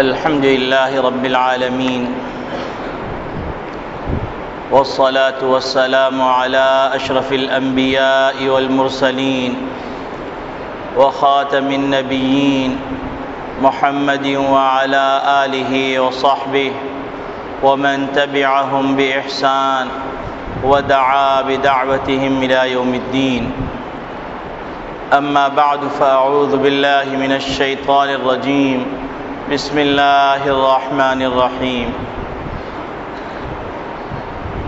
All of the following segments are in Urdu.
الحمد لله رب العالمين، والصلاة والسلام على أشرف الأنبياء والمرسلين وخاتم النبيين محمد وعلى آله وصحبه ومن تبعهم بإحسان ودعا بدعوتهم إلى يوم الدين. أما بعد، فأعوذ بالله من الشيطان الرجيم. بسم الله الرحمن الرحيم.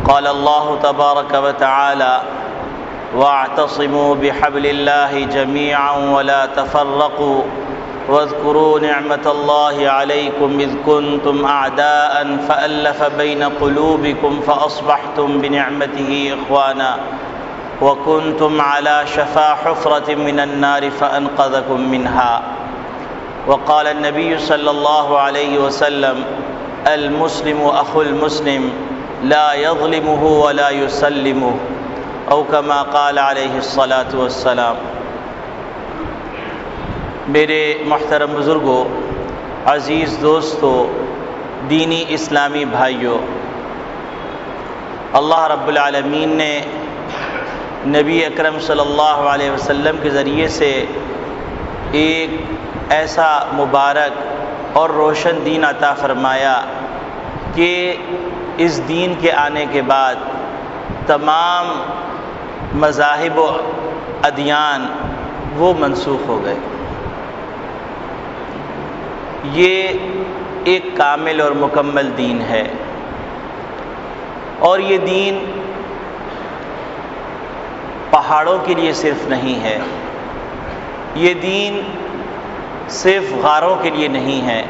قال الله تبارك وتعالى: واعتصموا بحبل الله جميعا ولا تفرقوا واذكروا نعمة الله عليكم إذ كنتم أعداء فألف بين قلوبكم فأصبحتم بنعمته إخوانا وكنتم على شفا حفرة من النار فأنقذكم منها. وقال النبي صلى الله عليه وسلم: المسلم أخو المسلم لا يظلمه ولا يسلمه، او كما قال علیہ الصلاۃ والسلام. میرے محترم بزرگوں، عزیز دوستوں، دینی اسلامی بھائیوں، اللہ رب العالمین نے نبی اکرم صلی اللہ علیہ وسلم کے ذریعے سے ایک ایسا مبارک اور روشن دین عطا فرمایا کہ اس دین کے آنے کے بعد تمام مذاہب و ادیان وہ منسوخ ہو گئے. یہ ایک کامل اور مکمل دین ہے، اور یہ دین پہاڑوں کے لیے صرف نہیں ہے، یہ دین صرف غاروں کے لیے نہیں ہے،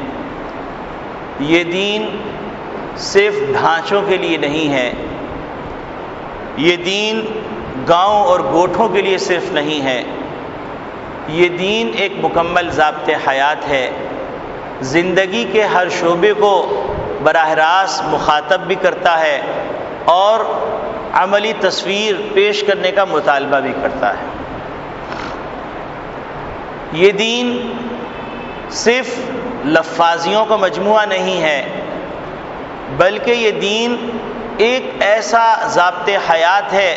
یہ دین صرف ڈھانچوں کے لیے نہیں ہے، یہ دین گاؤں اور گوٹھوں کے لیے صرف نہیں ہے، یہ دین ایک مکمل ضابط حیات ہے. زندگی کے ہر شعبے کو براہ راست مخاطب بھی کرتا ہے اور عملی تصویر پیش کرنے کا مطالبہ بھی کرتا ہے. یہ دین صرف لفاظیوں کا مجموعہ نہیں ہے، بلکہ یہ دین ایک ایسا ضابط حیات ہے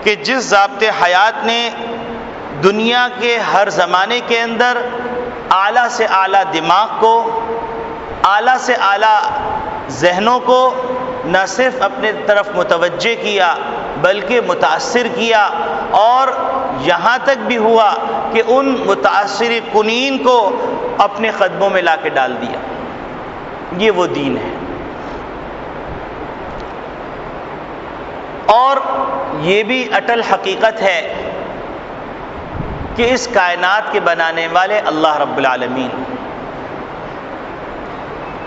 کہ جس ضابط حیات نے دنیا کے ہر زمانے کے اندر اعلیٰ سے اعلیٰ دماغ کو، اعلیٰ سے اعلیٰ ذہنوں کو نہ صرف اپنے طرف متوجہ کیا بلکہ متاثر کیا، اور یہاں تک بھی ہوا کہ ان متاثر کنین کو اپنے قدموں میں لا کے ڈال دیا. یہ وہ دین ہے. اور یہ بھی اٹل حقیقت ہے کہ اس کائنات کے بنانے والے اللہ رب العالمین،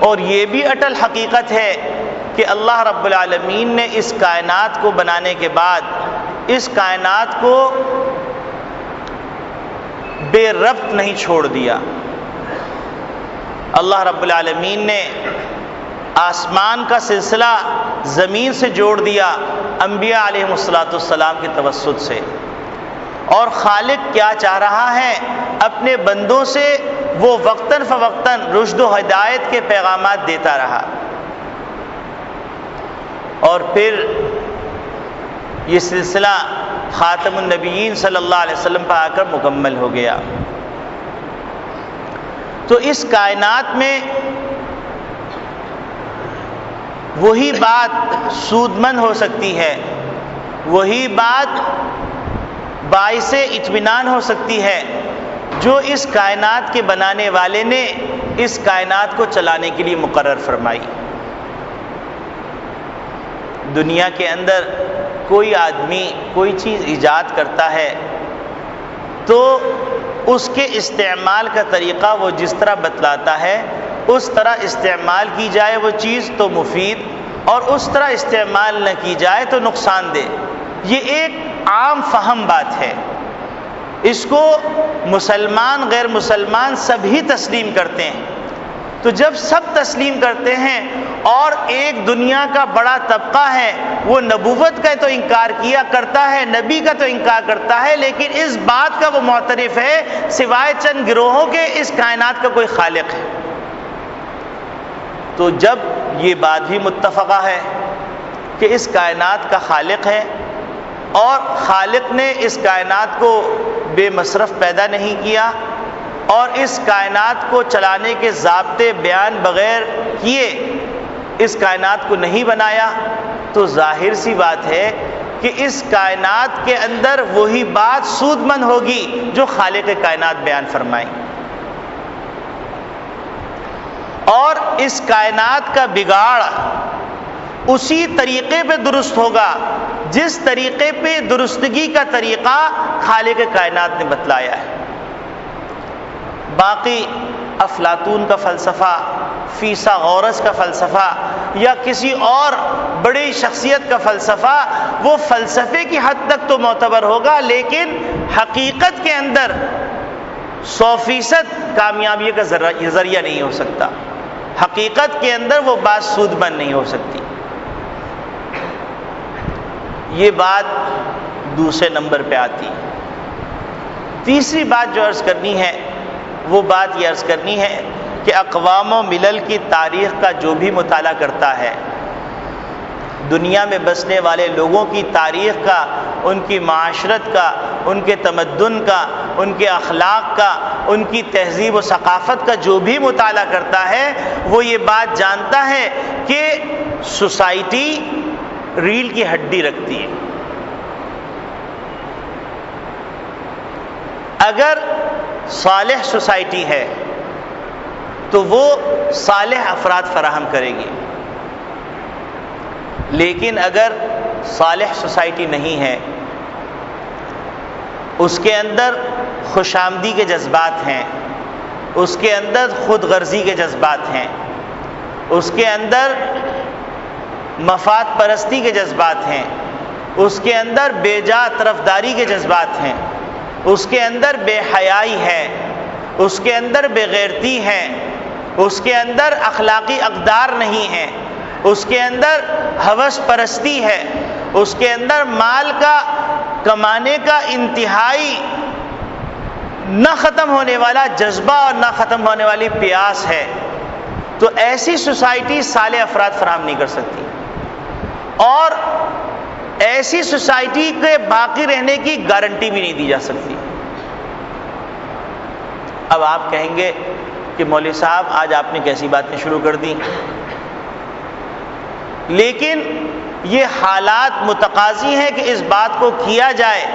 اور یہ بھی اٹل حقیقت ہے کہ اللہ رب العالمین نے اس کائنات کو بنانے کے بعد اس کائنات کو بے ربط نہیں چھوڑ دیا. اللہ رب العالمین نے آسمان کا سلسلہ زمین سے جوڑ دیا انبیاء علیہ السلام کے توسط سے. اور خالق کیا چاہ رہا ہے؟ اپنے بندوں سے وہ وقتاً فوقتاً رشد و ہدایت کے پیغامات دیتا رہا، اور پھر یہ سلسلہ خاتم النبیین صلی اللہ علیہ وسلم پر آ کر مکمل ہو گیا. تو اس کائنات میں وہی بات سودمند ہو سکتی ہے، وہی بات باعث اطمینان ہو سکتی ہے جو اس کائنات کے بنانے والے نے اس کائنات کو چلانے کے لیے مقرر فرمائی. دنیا کے اندر کوئی آدمی کوئی چیز ایجاد کرتا ہے تو اس کے استعمال کا طریقہ وہ جس طرح بتلاتا ہے اس طرح استعمال کی جائے وہ چیز تو مفید، اور اس طرح استعمال نہ کی جائے تو نقصان دہ. یہ ایک عام فہم بات ہے، اس کو مسلمان غیر مسلمان سبھی تسلیم کرتے ہیں. تو جب سب تسلیم کرتے ہیں اور ایک دنیا کا بڑا طبقہ ہے وہ نبوت کا تو انکار کیا کرتا ہے، نبی کا تو انکار کرتا ہے، لیکن اس بات کا وہ معترف ہے سوائے چند گروہوں کے اس کائنات کا کوئی خالق ہے. تو جب یہ بات بھی متفقہ ہے کہ اس کائنات کا خالق ہے اور خالق نے اس کائنات کو بے مصرف پیدا نہیں کیا اور اس کائنات کو چلانے کے ضابطے بیان بغیر کیے اس کائنات کو نہیں بنایا، تو ظاہر سی بات ہے کہ اس کائنات کے اندر وہی بات سود مند ہوگی جو خالق کائنات بیان فرمائیں، اور اس کائنات کا بگاڑ اسی طریقے پہ درست ہوگا جس طریقے پہ درستگی کا طریقہ خالق کائنات نے بتلایا ہے۔ باقی افلاطون کا فلسفہ، فیثاغورس کا فلسفہ یا کسی اور بڑی شخصیت کا فلسفہ، وہ فلسفے کی حد تک تو معتبر ہوگا، لیکن حقیقت کے اندر 100% کامیابی کا ذریعہ نہیں ہو سکتا، حقیقت کے اندر وہ بات سود مند نہیں ہو سکتی۔ یہ بات دوسرے نمبر پہ آتی۔ تیسری بات جو عرض کرنی ہے وہ بات یہ عرض کرنی ہے کہ اقوام و ملل کی تاریخ کا جو بھی مطالعہ کرتا ہے، دنیا میں بسنے والے لوگوں کی تاریخ کا، ان کی معاشرت کا، ان کے تمدن کا، ان کے اخلاق کا، ان کی تہذیب و ثقافت کا جو بھی مطالعہ کرتا ہے، وہ یہ بات جانتا ہے کہ سوسائٹی ریل کی ہڈی رکھتی ہے۔ اگر صالح سوسائٹی ہے تو وہ صالح افراد فراہم کرے گی، لیکن اگر صالح سوسائٹی نہیں ہے، اس کے اندر خوش آمدی کے جذبات ہیں، اس کے اندر خود غرضی کے جذبات ہیں، اس کے اندر مفاد پرستی کے جذبات ہیں، اس کے اندر بے جا طرفداری کے جذبات ہیں، اس کے اندر بے حیائی ہے، اس کے اندر بے غیرتی ہے، اس کے اندر اخلاقی اقدار نہیں ہے، اس کے اندر ہوس پرستی ہے، اس کے اندر مال کا کمانے کا انتہائی نہ ختم ہونے والا جذبہ اور نہ ختم ہونے والی پیاس ہے، تو ایسی سوسائٹی صالح افراد فراہم نہیں کر سکتی، اور ایسی سوسائٹی کے باقی رہنے کی گارنٹی بھی نہیں دی جا سکتی۔ اب آپ کہیں گے کہ مولوی صاحب آج آپ نے کیسی باتیں شروع کر دی، لیکن یہ حالات متقاضی ہیں کہ اس بات کو کیا جائے۔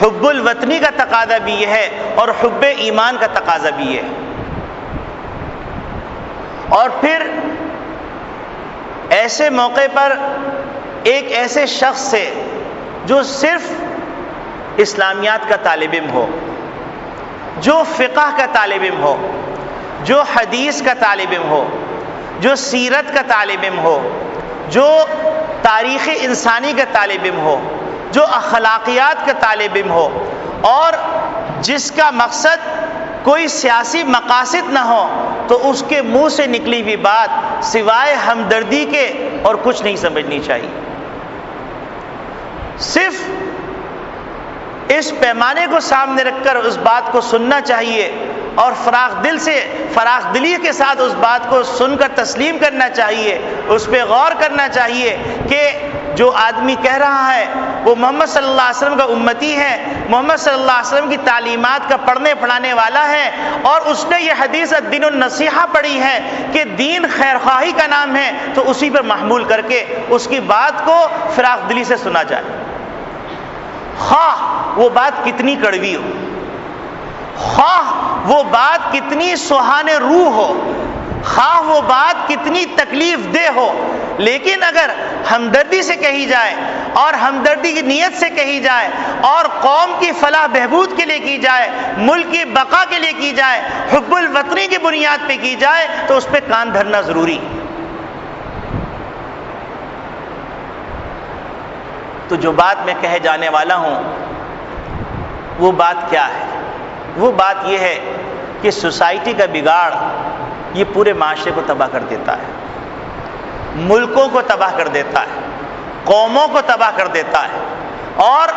حب الوطنی کا تقاضا بھی یہ ہے اور حب ایمان کا تقاضا بھی یہ ہے۔ اور پھر ایسے موقع پر ایک ایسے شخص سے جو صرف اسلامیات کا طالب علم ہو، جو فقہ کا طالب علم ہو، جو حدیث کا طالب علم ہو، جو سیرت کا طالب علم ہو، جو تاریخ انسانی کا طالب علم ہو، جو اخلاقیات کا طالب علم ہو، اور جس کا مقصد کوئی سیاسی مقاصد نہ ہو، تو اس کے منہ سے نکلی ہوئی بات سوائے ہمدردی کے اور کچھ نہیں سمجھنی چاہیے۔ صرف اس پیمانے کو سامنے رکھ کر اس بات کو سننا چاہیے اور فراخ دلی کے ساتھ اس بات کو سن کر تسلیم کرنا چاہیے، اس پہ غور کرنا چاہیے کہ جو آدمی کہہ رہا ہے وہ محمد صلی اللہ علیہ وسلم کا امتی ہے، محمد صلی اللہ علیہ وسلم کی تعلیمات کا پڑھنے پڑھانے والا ہے، اور اس نے یہ حدیث الدین النصیحہ پڑھی ہے کہ دین خیرخواہی کا نام ہے، تو اسی پر محمول کر کے اس کی بات کو فراخ دلی سے سنا جائے، خواہ وہ بات کتنی کڑوی ہو، خواہ وہ بات کتنی سہانے روح ہو، خواہ وہ بات کتنی تکلیف دہ ہو، لیکن اگر ہمدردی سے کہی جائے اور ہمدردی کی نیت سے کہی جائے اور قوم کی فلاح بہبود کے لیے کی جائے، ملک کی بقا کے لیے کی جائے، حب الوطنی کی بنیاد پہ کی جائے، تو اس پہ کان دھرنا ضروری۔ تو جو بات میں کہے جانے والا ہوں وہ بات کیا ہے؟ وہ بات یہ ہے کہ سوسائٹی کا بگاڑ یہ پورے معاشرے کو تباہ کر دیتا ہے، ملکوں کو تباہ کر دیتا ہے، قوموں کو تباہ کر دیتا ہے، اور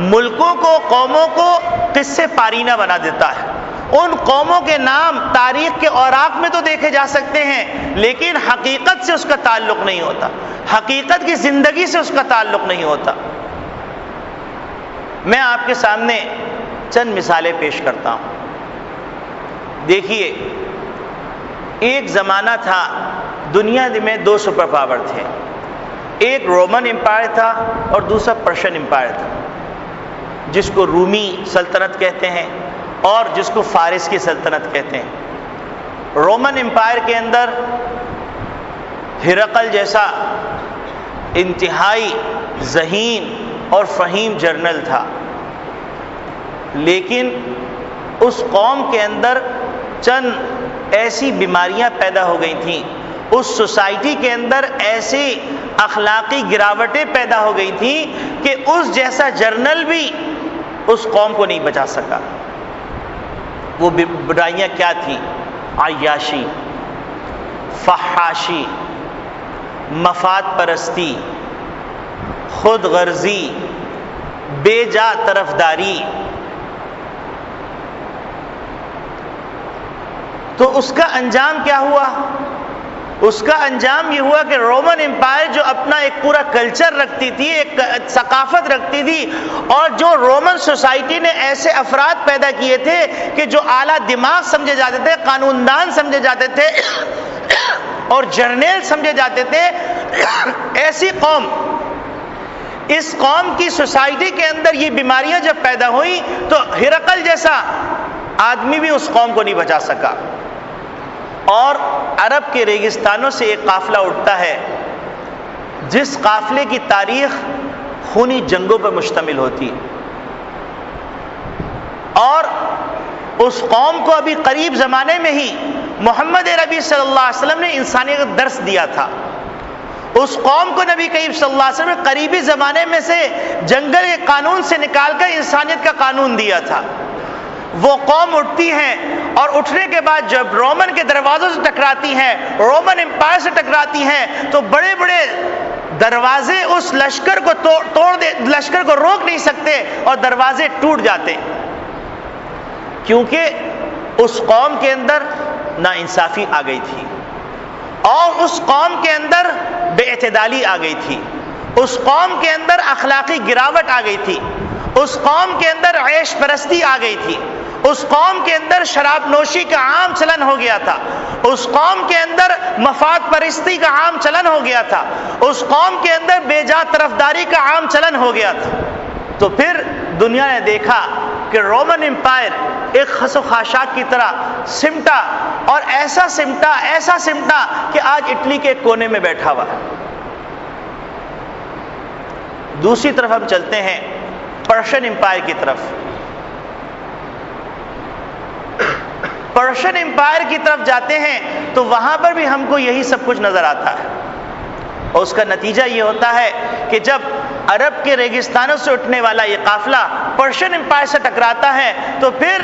ملکوں کو، قوموں کو قصے پارینہ بنا دیتا ہے، ان قوموں کے نام تاریخ کے اوراق میں تو دیکھے جا سکتے ہیں، لیکن حقیقت سے اس کا تعلق نہیں ہوتا، حقیقت کی زندگی سے اس کا تعلق نہیں ہوتا۔ میں آپ کے سامنے چند مثالیں پیش کرتا ہوں۔ دیکھیے، ایک زمانہ تھا دنیا میں دو سپر پاور تھے، ایک رومن امپائر تھا اور دوسرا پرشین امپائر تھا، جس کو رومی سلطنت کہتے ہیں اور جس کو فارس کی سلطنت کہتے ہیں۔ رومن امپائر کے اندر ہرقل جیسا انتہائی ذہین اور فہیم جنرل تھا، لیکن اس قوم کے اندر چند ایسی بیماریاں پیدا ہو گئی تھیں، اس سوسائٹی کے اندر ایسی اخلاقی گراوٹیں پیدا ہو گئی تھیں کہ اس جیسا جرنل بھی اس قوم کو نہیں بچا سکا۔ وہ برائیاں کیا تھیں؟ عیاشی، فحاشی، مفاد پرستی، خود غرضی، بے جا طرفداری۔ تو اس کا انجام کیا ہوا؟ اس کا انجام یہ ہوا کہ رومن امپائر جو اپنا ایک پورا کلچر رکھتی تھی، ایک ثقافت رکھتی تھی، اور جو رومن سوسائٹی نے ایسے افراد پیدا کیے تھے کہ جو اعلیٰ دماغ سمجھے جاتے تھے، قانون دان سمجھے جاتے تھے اور جرنیل سمجھے جاتے تھے، ایسی قوم، اس قوم کی سوسائٹی کے اندر یہ بیماریاں جب پیدا ہوئیں تو ہرقل جیسا آدمی بھی اس قوم کو نہیں بچا سکا، اور عرب کے ریگستانوں سے ایک قافلہ اٹھتا ہے جس قافلے کی تاریخ خونی جنگوں پر مشتمل ہوتی ہے، اور اس قوم کو ابھی قریب زمانے میں ہی محمد عربی صلی اللہ علیہ وسلم نے انسانیت کا درس دیا تھا۔ اس قوم کو نبی کریم صلی اللہ علیہ وسلم نے قریبی زمانے میں سے جنگل کے قانون سے نکال کر انسانیت کا قانون دیا تھا۔ وہ قوم اٹھتی ہیں اور اٹھنے کے بعد جب رومن کے دروازوں سے ٹکراتی ہیں، رومن امپائر سے ٹکراتی ہیں، تو بڑے بڑے دروازے اس لشکر کو لشکر کو روک نہیں سکتے اور دروازے ٹوٹ جاتے، کیونکہ اس قوم کے اندر ناانصافی آ گئی تھی، اور اس قوم کے اندر بے اعتدالی آ گئی تھی، اس قوم کے اندر اخلاقی گراوٹ آ گئی تھی، اس قوم کے اندر عیش پرستی آ گئی تھی، اس قوم کے اندر شراب نوشی کا عام چلن ہو گیا تھا، اس قوم کے اندر مفاد پرستی کا عام چلن ہو گیا تھا، اس قوم کے اندر بے جا طرفداری کا عام چلن ہو گیا تھا۔ تو پھر دنیا نے دیکھا کہ رومن امپائر ایک خس و خاشاک کی طرح سمٹا، اور ایسا سمٹا کہ آج اٹلی کے کونے میں بیٹھا ہوا ہے۔ دوسری طرف ہم چلتے ہیں پرشین امپائر کی طرف۔ پرشین امپائر کی طرف جاتے ہیں تو وہاں پر بھی ہم کو یہی سب کچھ نظر آتا ہے، اور اس کا نتیجہ یہ ہوتا ہے کہ جب عرب کے ریگستانوں سے اٹھنے والا یہ قافلہ پرشین امپائر سے ٹکراتا ہے تو پھر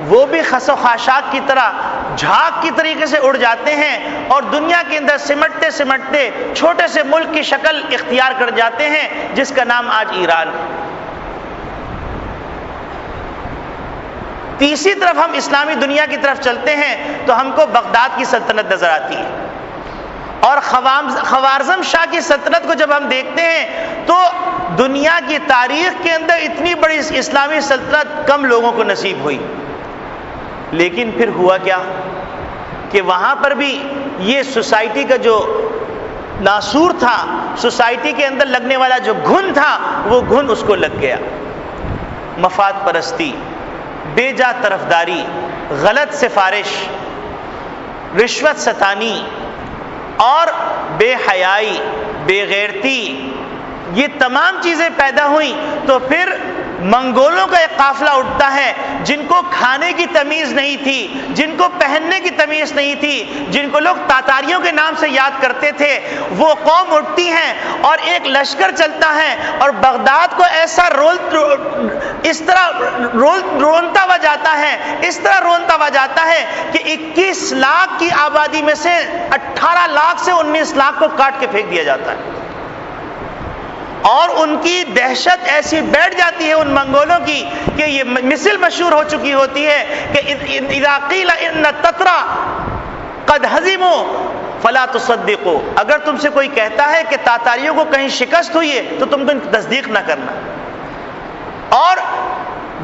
وہ بھی خس و خاشاک کی طرح جھاگ کی طریقے سے اڑ جاتے ہیں، اور دنیا کے اندر سمٹتے سمٹتے چھوٹے سے ملک کی شکل اختیار کر جاتے ہیں جس کا نام آج ایران ہے۔ تیسری طرف ہم اسلامی دنیا کی طرف چلتے ہیں تو ہم کو بغداد کی سلطنت نظر آتی ہے، اور خوارزم شاہ کی سلطنت کو جب ہم دیکھتے ہیں تو دنیا کی تاریخ کے اندر اتنی بڑی اسلامی سلطنت کم لوگوں کو نصیب ہوئی، لیکن پھر ہوا کیا کہ وہاں پر بھی یہ سوسائٹی کا جو ناسور تھا، سوسائٹی کے اندر لگنے والا جو گھن تھا، وہ گھن اس کو لگ گیا۔ مفاد پرستی، بے جا طرفداری، غلط سفارش، رشوت ستانی اور بے حیائی، بے غیرتی، یہ تمام چیزیں پیدا ہوئیں تو پھر منگولوں کا ایک قافلہ اٹھتا ہے جن کو کھانے کی تمیز نہیں تھی، جن کو پہننے کی تمیز نہیں تھی، جن کو لوگ تاتاریوں کے نام سے یاد کرتے تھے، وہ قوم اٹھتی ہیں اور ایک لشکر چلتا ہے اور بغداد کو ایسا رونتا ہوا جاتا ہے کہ 21 لاکھ کی آبادی میں سے 18 لاکھ سے 19 لاکھ کو کاٹ کے پھینک دیا جاتا ہے، اور ان کی دہشت ایسی بیٹھ جاتی ہے ان منگولوں کی کہ یہ مثل مشہور ہو چکی ہوتی ہے کہ اذا قیل ان التترا قد ہزموا فلا تصدقوا، اگر تم سے کوئی کہتا ہے کہ تاتاریوں کو کہیں شکست ہوئی ہے تو تم تصدیق نہ کرنا۔ اور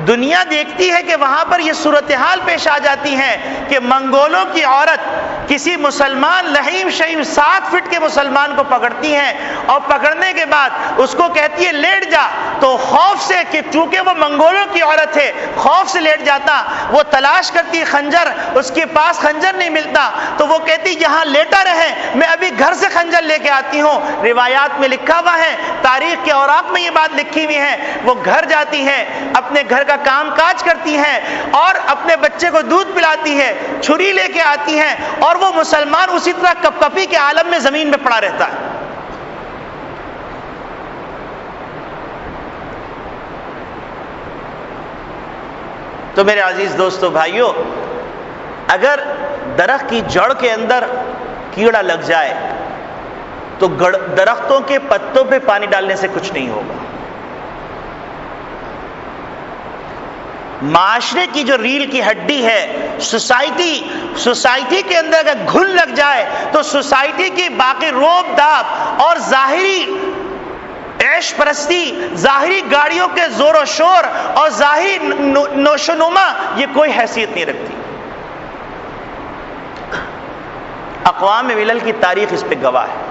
دنیا دیکھتی ہے کہ وہاں پر یہ صورتحال پیش آ جاتی ہے کہ منگولوں کی عورت کسی مسلمان لحیم شہیم 7 فٹ کے مسلمان کو پکڑتی ہے اور پکڑنے کے بعد اس کو کہتی ہے لیٹ جا، تو خوف سے کہ چونکہ وہ منگولوں کی عورت ہے خوف سے لیٹ جاتا، وہ تلاش کرتی خنجر، اس کے پاس خنجر نہیں ملتا تو وہ کہتی یہاں لیٹا رہے، میں ابھی گھر سے خنجر لے کے آتی ہوں۔ روایات میں لکھا ہوا ہے، تاریخ کے اوراق میں یہ بات لکھی ہوئی ہے، وہ گھر جاتی ہے، اپنے گھر کا کام کاج کرتی ہے اور اپنے بچے کو دودھ پلاتی ہے، چھری لے کے آتی ہے، اور وہ مسلمان اسی طرح کپ کپی کے عالم میں زمین میں پڑا رہتا ہے۔ تو میرے عزیز دوستو بھائیو، اگر درخت کی جڑ کے اندر کیڑا لگ جائے تو درختوں کے پتوں پہ پانی ڈالنے سے کچھ نہیں ہوگا۔ معاشرے کی جو ریڑھ کی ہڈی ہے سوسائٹی کے اندر اگر گھن لگ جائے تو سوسائٹی کی باقی روب داب اور ظاہری عیش پرستی، ظاہری گاڑیوں کے زور و شور اور ظاہری نوش و نما یہ کوئی حیثیت نہیں رکھتی۔ اقوام ملل کی تاریخ اس پہ گواہ ہے،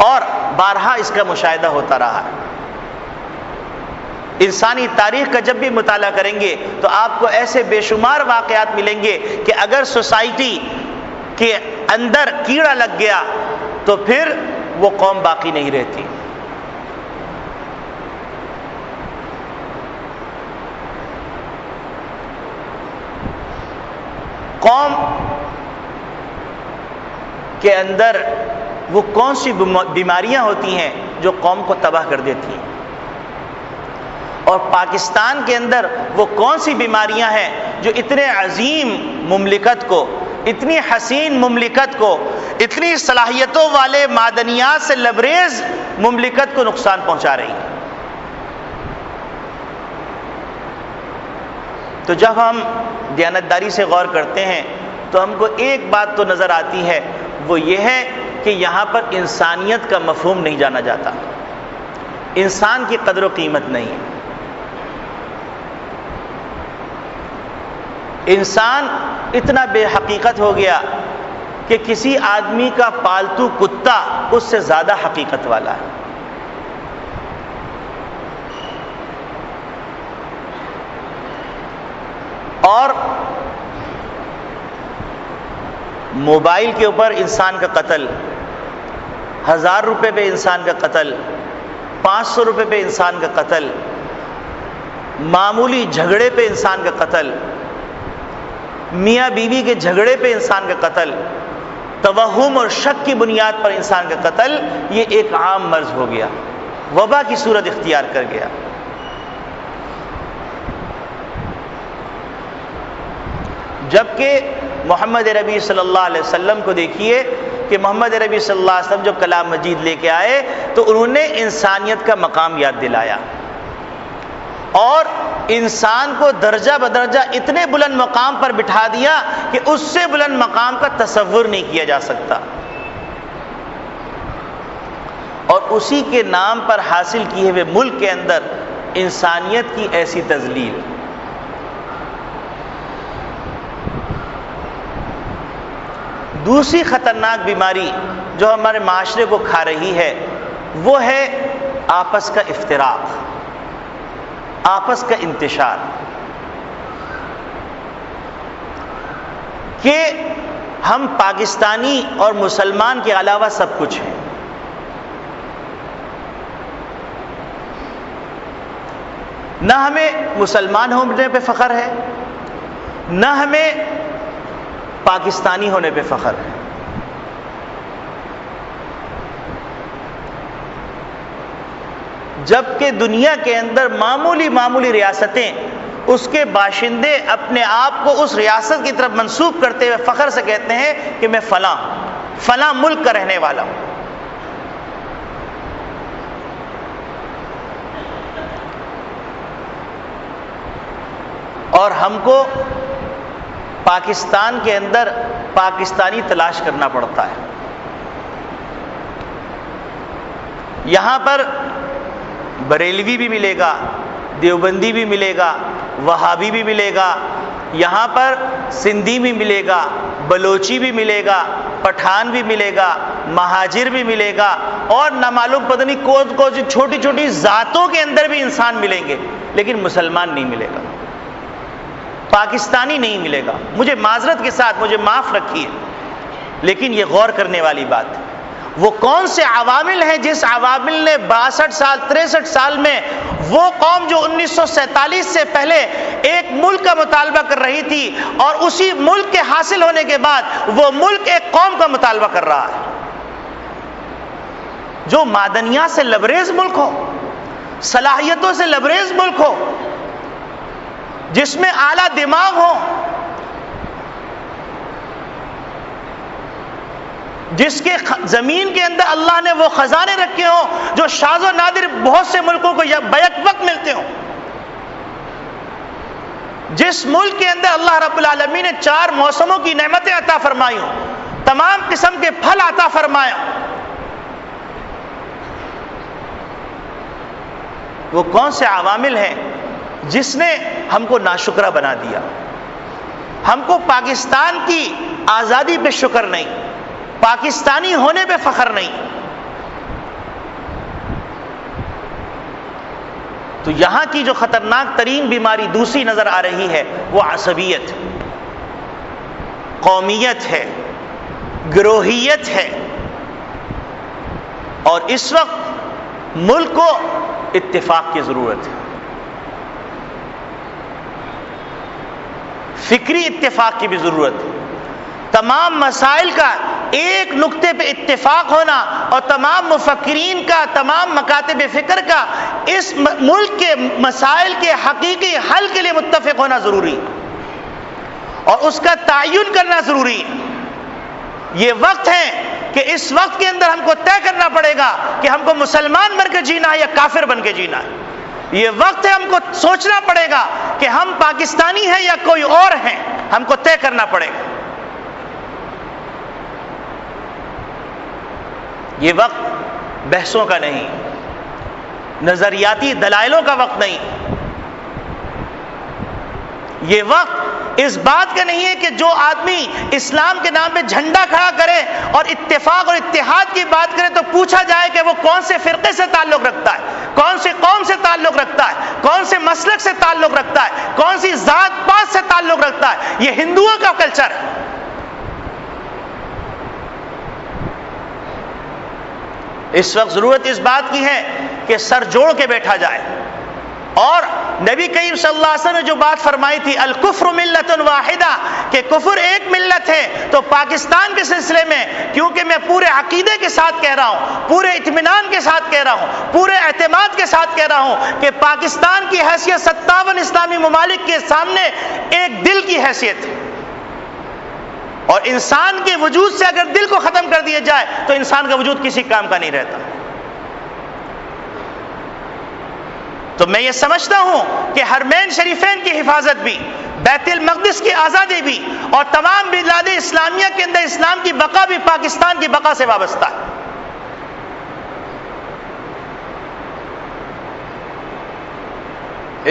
اور بارہا اس کا مشاہدہ ہوتا رہا ہے۔ انسانی تاریخ کا جب بھی مطالعہ کریں گے تو آپ کو ایسے بے شمار واقعات ملیں گے کہ اگر سوسائٹی کے اندر کیڑا لگ گیا تو پھر وہ قوم باقی نہیں رہتی۔ قوم کے اندر وہ کون سی بیماریاں ہوتی ہیں جو قوم کو تباہ کر دیتی ہیں، اور پاکستان کے اندر وہ کون سی بیماریاں ہیں جو اتنے عظیم مملکت کو، اتنی حسین مملکت کو، اتنی صلاحیتوں والے معدنیات سے لبریز مملکت کو نقصان پہنچا رہی ہیں۔ تو جب ہم دیانتداری سے غور کرتے ہیں تو ہم کو ایک بات تو نظر آتی ہے، وہ یہ ہے کہ یہاں پر انسانیت کا مفہوم نہیں جانا جاتا، انسان کی قدر و قیمت نہیں ہے۔ انسان اتنا بے حقیقت ہو گیا کہ کسی آدمی کا پالتو کتا اس سے زیادہ حقیقت والا ہے۔ اور موبائل کے اوپر انسان کا قتل، 1000 روپے پہ انسان کا قتل، 500 روپے پہ انسان کا قتل، معمولی جھگڑے پہ انسان کا قتل، میاں بیوی کے جھگڑے پہ انسان کا قتل، توہم اور شک کی بنیاد پر انسان کا قتل، یہ ایک عام مرض ہو گیا، وبا کی صورت اختیار کر گیا۔ جبکہ محمد ربی صلی اللہ علیہ وسلم کو دیکھیے کہ محمد ربی صلی اللہ علیہ وسلم جو کلام مجید لے کے آئے تو انہوں نے انسانیت کا مقام یاد دلایا، اور انسان کو درجہ بدرجہ اتنے بلند مقام پر بٹھا دیا کہ اس سے بلند مقام کا تصور نہیں کیا جا سکتا، اور اسی کے نام پر حاصل کیے ہوئے ملک کے اندر انسانیت کی ایسی تذلیل۔ دوسری خطرناک بیماری جو ہمارے معاشرے کو کھا رہی ہے وہ ہے آپس کا افتراق، آپس کا انتشار، کہ ہم پاکستانی اور مسلمان کے علاوہ سب کچھ ہیں۔ نہ ہمیں مسلمان ہونے پہ فخر ہے، نہ ہمیں پاکستانی ہونے پہ فخر ہے۔ جبکہ دنیا کے اندر معمولی ریاستیں، اس کے باشندے اپنے آپ کو اس ریاست کی طرف منسوب کرتے ہوئے فخر سے کہتے ہیں کہ میں فلاں فلاں ملک کا رہنے والا ہوں۔ اور ہم کو پاکستان کے اندر پاکستانی تلاش کرنا پڑتا ہے۔ یہاں پر بریلوی بھی ملے گا، دیوبندی بھی ملے گا، وہابی بھی ملے گا، یہاں پر سندھی بھی ملے گا، بلوچی بھی ملے گا، پٹھان بھی ملے گا، مہاجر بھی ملے گا، اور نہ معلوم پتہ نہیں کون سی چھوٹی چھوٹی ذاتوں کے اندر بھی انسان ملیں گے، لیکن مسلمان نہیں ملے گا، پاکستانی نہیں ملے گا۔ مجھے معذرت کے ساتھ مجھے معاف رکھیے، لیکن یہ غور کرنے والی بات ہے۔ وہ کون سے عوامل ہیں جس عوامل نے 63 سال میں وہ قوم جو 1947 سے پہلے ایک ملک کا مطالبہ کر رہی تھی اور اسی ملک کے حاصل ہونے کے بعد وہ ملک ایک قوم کا مطالبہ کر رہا ہے، جو معدنیات سے لبریز ملک ہو، صلاحیتوں سے لبریز ملک ہو، جس میں اعلیٰ دماغ ہو، جس کے زمین کے اندر اللہ نے وہ خزانے رکھے ہوں جو شاذ و نادر بہت سے ملکوں کو بیک وقت ملتے ہوں، جس ملک کے اندر اللہ رب العالمین نے 4 موسموں کی نعمتیں عطا فرمائی ہوں، تمام قسم کے پھل عطا فرمایا، وہ کون سے عوامل ہیں جس نے ہم کو ناشکرہ بنا دیا؟ ہم کو پاکستان کی آزادی پہ شکر نہیں، پاکستانی ہونے پہ فخر نہیں۔ تو یہاں کی جو خطرناک ترین بیماری دوسری نظر آ رہی ہے وہ عصبیت، قومیت ہے، گروہیت ہے، اور اس وقت ملک کو اتفاق کی ضرورت ہے، فکری اتفاق کی بھی ضرورت ہے، تمام مسائل کا ایک نقطے پہ اتفاق ہونا اور تمام مفکرین کا، تمام مکاتب فکر کا اس ملک کے مسائل کے حقیقی حل کے لیے متفق ہونا ضروری اور اس کا تعین کرنا ضروری۔ یہ وقت ہے کہ اس وقت کے اندر ہم کو طے کرنا پڑے گا کہ ہم کو مسلمان بن کے جینا ہے یا کافر بن کے جینا ہے۔ یہ وقت ہے ہم کو سوچنا پڑے گا کہ ہم پاکستانی ہیں یا کوئی اور ہیں، ہم کو طے کرنا پڑے گا۔ یہ وقت بحثوں کا نہیں، نظریاتی دلائلوں کا وقت نہیں، یہ وقت اس بات کا نہیں ہے کہ جو آدمی اسلام کے نام پہ جھنڈا کھڑا کرے اور اتفاق اور اتحاد کی بات کرے تو پوچھا جائے کہ وہ کون سے فرقے سے تعلق رکھتا ہے، کون سے قوم سے تعلق رکھتا ہے، کون سے مسلک سے تعلق رکھتا ہے، کون سی ذات پات سے تعلق رکھتا ہے۔ یہ ہندوؤں کا کلچر ہے۔ اس وقت ضرورت اس بات کی ہے کہ سر جوڑ کے بیٹھا جائے، اور نبی کریم صلی اللہ علیہ وسلم نے جو بات فرمائی تھی الکفر ملت واحدہ، کہ کفر ایک ملت ہے، تو پاکستان کے سلسلے میں کیونکہ میں پورے عقیدے کے ساتھ کہہ رہا ہوں، پورے اطمینان کے ساتھ کہہ رہا ہوں، پورے اعتماد کے ساتھ کہہ رہا ہوں کہ پاکستان کی حیثیت 57 اسلامی ممالک کے سامنے ایک دل کی حیثیت ہے، اور انسان کے وجود سے اگر دل کو ختم کر دیا جائے تو انسان کا وجود کسی کام کا نہیں رہتا۔ تو میں یہ سمجھتا ہوں کہ حرمین شریفین کی حفاظت بھی، بیت المقدس کی آزادی بھی، اور تمام بلاد اسلامیہ کے اندر اسلام کی بقا بھی پاکستان کی بقا سے وابستہ ہے۔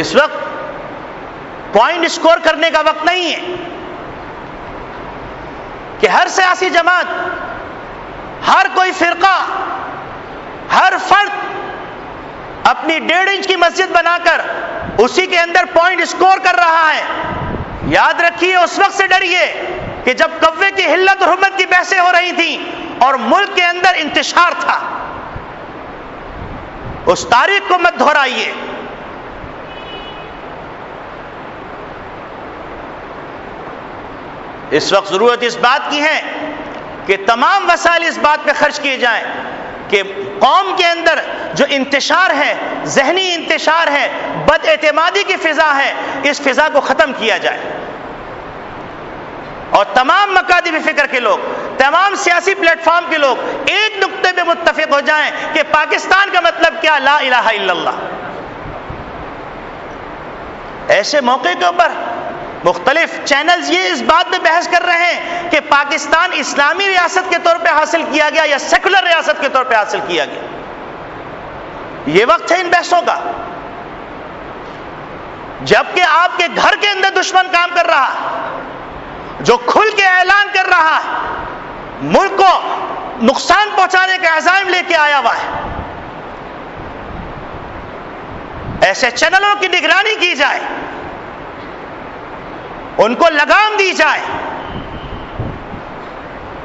اس وقت پوائنٹ اسکور کرنے کا وقت نہیں ہے کہ ہر سیاسی جماعت، ہر کوئی فرقہ، ہر فرد اپنی 1.5 انچ کی مسجد بنا کر اسی کے اندر پوائنٹ اسکور کر رہا ہے۔ یاد رکھیے، اس وقت سے ڈریے کہ جب کوے کی حلت اور حرمت کی بحثیں ہو رہی تھیں اور ملک کے اندر انتشار تھا، اس تاریخ کو مت دہرائیے۔ اس وقت ضرورت اس بات کی ہے کہ تمام وسائل اس بات پہ خرچ کیے جائیں کہ قوم کے اندر جو انتشار ہے، ذہنی انتشار ہے، بد اعتمادی کی فضا ہے، اس فضا کو ختم کیا جائے، اور تمام مکاتب فکر کے لوگ، تمام سیاسی پلیٹ فارم کے لوگ ایک نقطے پہ متفق ہو جائیں کہ پاکستان کا مطلب کیا؟ لا الہ الا اللہ۔ ایسے موقع کے اوپر مختلف چینلز یہ اس بات پہ بحث کر رہے ہیں کہ پاکستان اسلامی ریاست کے طور پہ حاصل کیا گیا یا سیکولر ریاست کے طور پہ حاصل کیا گیا۔ یہ وقت ہے ان بحثوں کا، جبکہ آپ کے گھر کے اندر دشمن کام کر رہا ہے، جو کھل کے اعلان کر رہا ہے، ملک کو نقصان پہنچانے کا عزائم لے کے آیا ہوا ہے۔ ایسے چینلوں کی نگرانی کی جائے، ان کو لگام دی جائے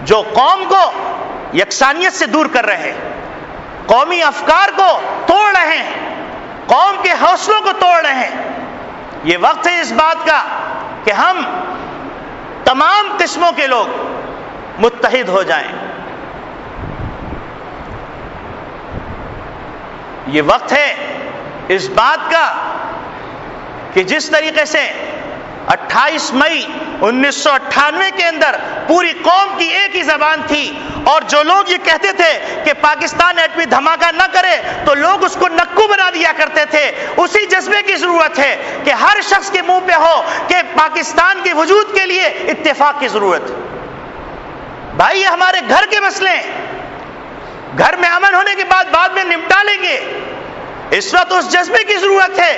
جو قوم کو یکسانیت سے دور کر رہے ہیں، قومی افکار کو توڑ رہے ہیں، قوم کے حوصلوں کو توڑ رہے ہیں۔ یہ وقت ہے اس بات کا کہ ہم تمام قسموں کے لوگ متحد ہو جائیں۔ یہ وقت ہے اس بات کا کہ جس طریقے سے 28 مئی 1998 کے اندر پوری قوم کی ایک ہی زبان تھی، اور جو لوگ یہ کہتے تھے کہ پاکستان ایٹمی دھماکہ نہ کرے تو لوگ اس کو نکو بنا دیا کرتے تھے، اسی جذبے کی ضرورت ہے کہ ہر شخص کے منہ پہ ہو کہ پاکستان کے وجود کے لیے اتفاق کی ضرورت ہے۔ بھائی یہ ہمارے گھر کے مسئلے ہیں، گھر میں امن ہونے کے بعد میں نمٹا لیں گے۔ اس وقت اس جذبے کی ضرورت ہے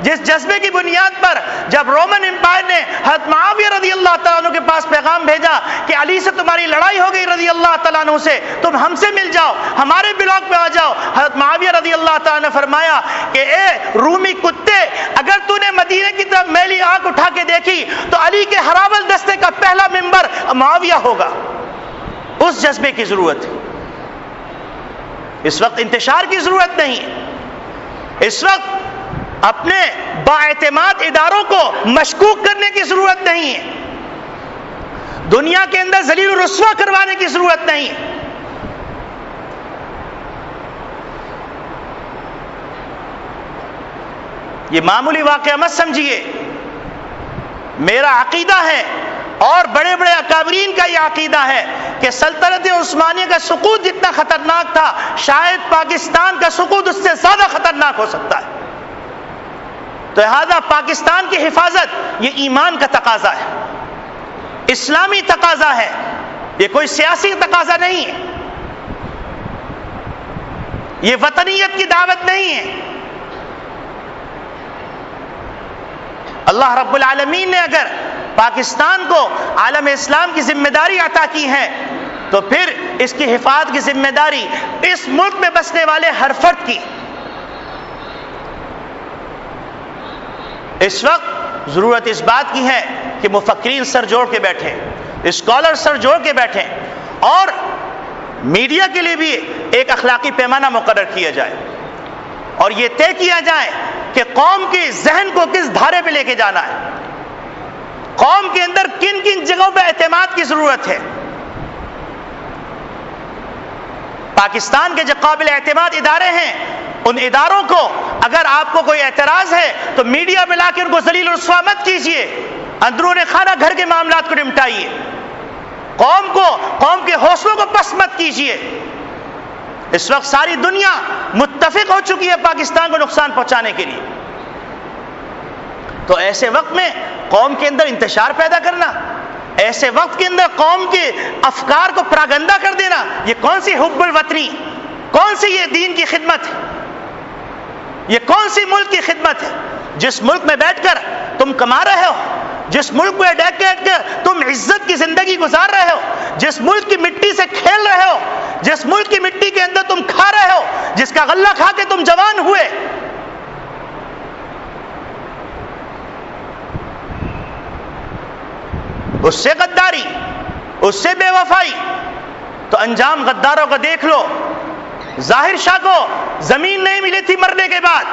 جس جذبے کی بنیاد پر جب رومن امپائر نے حضرت معاویہ رضی اللہ تعالیٰ عنہ کے پاس پیغام بھیجا کہ علی سے تمہاری لڑائی ہو گئی رضی اللہ تعالیٰ عنہ سے، تم ہم سے مل جاؤ، ہمارے بلاک پہ آ جاؤ، حضرت معاویہ رضی اللہ تعالیٰ نے فرمایا کہ اے رومی کتے، اگر تو نے مدینے کی طرف میلی آنکھ اٹھا کے دیکھی تو علی کے ہراول دستے کا پہلا ممبر معاویہ ہوگا۔ اس جذبے کی ضرورت ہے۔ اس وقت انتشار کی ضرورت نہیں ہے، اس وقت اپنے بااعتماد اداروں کو مشکوک کرنے کی ضرورت نہیں ہے، دنیا کے اندر ذلیل و رسوا کروانے کی ضرورت نہیں ہے۔ یہ معمولی واقعہ مت سمجھیے، میرا عقیدہ ہے اور بڑے بڑے اکابرین کا یہ عقیدہ ہے کہ سلطنت عثمانیہ کا سقوط جتنا خطرناک تھا، شاید پاکستان کا سقوط اس سے زیادہ خطرناک ہو سکتا ہے۔ تو لہذا پاکستان کی حفاظت یہ ایمان کا تقاضا ہے، اسلامی تقاضا ہے، یہ کوئی سیاسی تقاضا نہیں ہے، یہ وطنیت کی دعوت نہیں ہے۔ اللہ رب العالمین نے اگر پاکستان کو عالم اسلام کی ذمہ داری عطا کی ہے تو پھر اس کی حفاظت کی ذمہ داری اس ملک میں بسنے والے ہر فرد کی۔ اس وقت ضرورت اس بات کی ہے کہ مفکرین سر جوڑ کے بیٹھیں، اسکالر سر جوڑ کے بیٹھیں، اور میڈیا کے لیے بھی ایک اخلاقی پیمانہ مقرر کیا جائے، اور یہ طے کیا جائے کہ قوم کے ذہن کو کس دھارے پہ لے کے جانا ہے، قوم کے اندر کن کن جگہوں پہ اعتماد کی ضرورت ہے۔ پاکستان کے جو قابل اعتماد ادارے ہیں، ان اداروں کو اگر آپ کو کوئی اعتراض ہے تو میڈیا میں لا کے ان کو ذلیل و رسوا مت کیجیے، اندرون خانہ گھر کے معاملات کو نمٹائیے، قوم کے حوصلوں کو پست مت کیجیے۔ اس وقت ساری دنیا متفق ہو چکی ہے پاکستان کو نقصان پہنچانے کے لیے، تو ایسے وقت میں قوم کے اندر انتشار پیدا کرنا، ایسے وقت کے اندر قوم کے افکار کو پراگندہ کر دینا، یہ کون سی حب الوطنی، کون سی یہ دین کی خدمت ہے، یہ کون سی ملک کی خدمت ہے؟ جس ملک میں بیٹھ کر تم کما رہے ہو، جس ملک میں بیٹھ کر تم عزت کی زندگی گزار رہے ہو، جس ملک کی مٹی سے کھیل رہے ہو، جس ملک کی مٹی کے اندر تم کھا رہے ہو، جس کا غلہ کھا کے تم جوان ہوئے، اس سے غداری، اس سے بے وفائی، تو انجام غداروں کا دیکھ لو۔ ظاہر شاہ کو زمین نہیں ملی تھی مرنے کے بعد،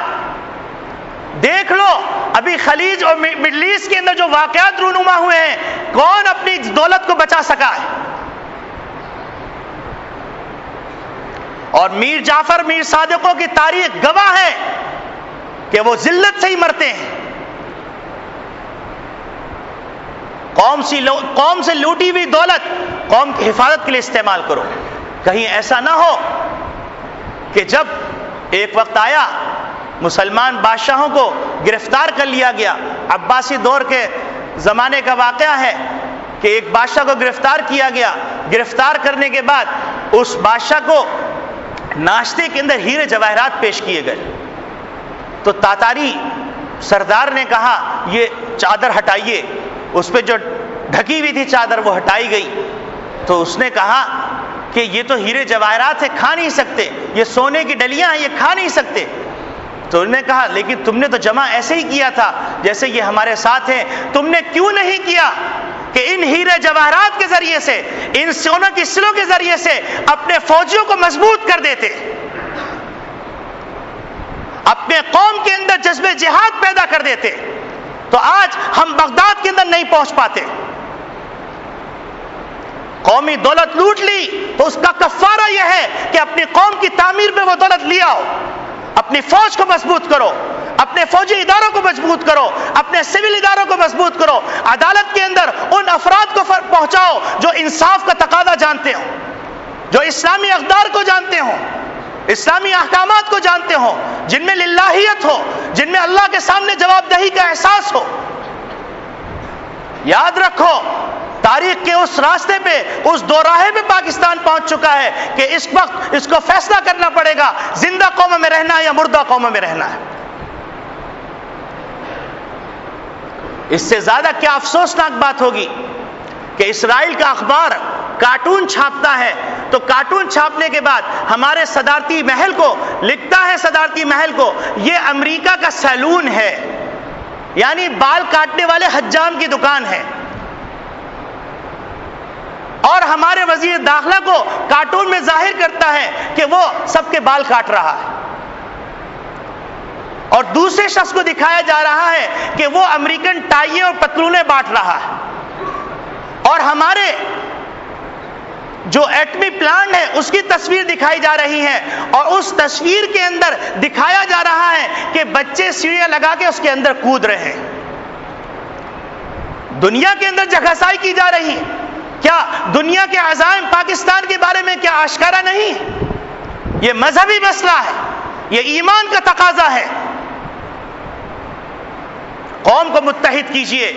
دیکھ لو ابھی خلیج اور مڈل ایسٹ کے اندر جو واقعات رونما ہوئے ہیں، کون اپنی دولت کو بچا سکا ہے؟ اور میر جعفر میر صادقوں کی تاریخ گواہ ہے کہ وہ ذلت سے ہی مرتے ہیں۔ قوم سے لوٹی ہوئی دولت، قوم کی حفاظت کے لیے استعمال کرو. کہیں ایسا نہ ہو کہ جب ایک وقت آیا مسلمان بادشاہوں کو گرفتار کر لیا گیا. عباسی دور کے زمانے کا واقعہ ہے کہ ایک بادشاہ کو گرفتار کیا گیا. گرفتار کرنے کے بعد اس بادشاہ کو ناشتے کے اندر ہیرے جواہرات پیش کیے گئے. تو تاتاری سردار نے کہا یہ چادر ہٹائیے. اس پہ جو ڈھکی ہوئی تھی چادر وہ ہٹائی گئی. تو اس نے کہا کہ یہ تو ہیرے جواہرات ہیں، کھا نہیں سکتے، یہ سونے کی ڈلیاں ہیں، یہ کھا نہیں سکتے. تو انہوں نے کہا لیکن تم نے تو جمع ایسے ہی کیا تھا جیسے یہ ہمارے ساتھ ہیں. تم نے کیوں نہیں کیا کہ ان ہیرے جواہرات کے ذریعے سے، ان سونے کی سلوں کے ذریعے سے اپنے فوجیوں کو مضبوط کر دیتے، اپنے قوم کے اندر جذبہ جہاد پیدا کر دیتے. تو آج ہم بغداد کے اندر نہیں پہنچ پاتے. قومی دولت لوٹ لی تو اس کا کفارہ یہ ہے کہ اپنی قوم کی تعمیر میں وہ دولت لے آؤ. اپنی فوج کو مضبوط کرو، اپنے فوجی اداروں کو مضبوط کرو، اپنے سول اداروں کو مضبوط کرو. عدالت کے اندر ان افراد کو پہنچاؤ جو انصاف کا تقاضا جانتے ہوں، جو اسلامی اقدار کو جانتے ہوں، اسلامی احکامات کو جانتے ہوں، جن میں للہیت ہو، جن میں اللہ کے سامنے جواب دہی کا احساس ہو. یاد رکھو تاریخ کے اس راستے پہ، اس دوراہے پہ پاکستان پہنچ چکا ہے کہ اس وقت اس کو فیصلہ کرنا پڑے گا زندہ قوموں میں رہنا ہے یا مردہ قوموں میں رہنا ہے. اس سے زیادہ کیا افسوسناک بات ہوگی کہ اسرائیل کا اخبار کارٹون چھاپتا ہے تو کارٹون چھاپنے کے بعد ہمارے صدارتی محل کو لکھتا ہے، صدارتی محل کو یہ امریکہ کا سیلون ہے، یعنی بال کاٹنے والے حجام کی دکان ہے. اور ہمارے وزیر داخلہ کو کارٹون میں ظاہر کرتا ہے کہ وہ سب کے بال کاٹ رہا ہے، اور دوسرے شخص کو دکھایا جا رہا ہے کہ وہ امریکن ٹائیاں اور پتلونیں بانٹ رہا ہے. اور ہمارے جو ایٹمی پلانٹ ہے اس کی تصویر دکھائی جا رہی ہے، اور اس تصویر کے اندر دکھایا جا رہا ہے کہ بچے سیڑھیاں لگا کے اس کے اندر کود رہے ہیں. دنیا کے اندر جگہسائی کی جا رہی ہے. کیا دنیا کے عزائم پاکستان کے بارے میں کیا آشکارا نہیں؟ یہ مذہبی مسئلہ ہے، یہ ایمان کا تقاضا ہے. قوم کو متحد کیجئے،